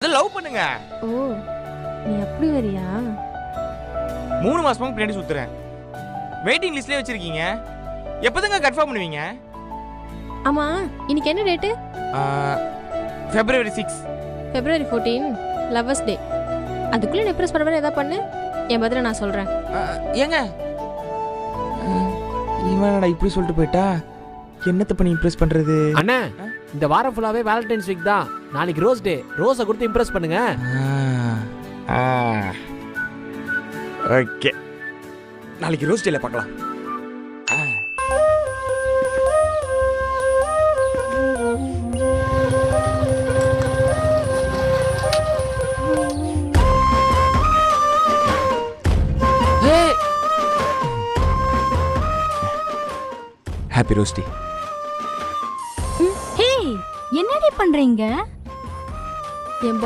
Love பண்ணுங்க. ஓ, நீ அப்படி வரியா? 3 மாசமா பின்னாடி சுத்துறேன். வெயிட்டிங் லிஸ்ட்லயே வச்சிருக்கீங்க. எப்போதுங்க கன்ஃபார்ம் பண்ணுவீங்க? ஆமா, இன்னைக்கு என்ன date? February 6. February 14 lovers day. அதுக்குள்ள இம்ப்ரெஸ் பண்ற மாதிரி ஏதாவது பண்ணு. என் பதில நான் சொல்றேன். ஏங்க இவனடா இப்படி சொல்லிட்டு போயிட்டா, என்னத்த பண்ணி இம்ப்ரெஸ் பண்றது? அண்ணா, இந்த வாரம் ஃபுல்லாவே வேலண்டைன்ஸ் வீக் தான். நாளைக்கு ரோஸ் டே. ரோஸை கொடுத்து இம்ப்ரெஸ் பண்ணுங்க. ஓகே, நாளைக்கு ரோஸ் டேல பார்க்கலாம். ஹாப்பி ரோஸ் டே. ஹே, என்னடி பண்றீங்க? என்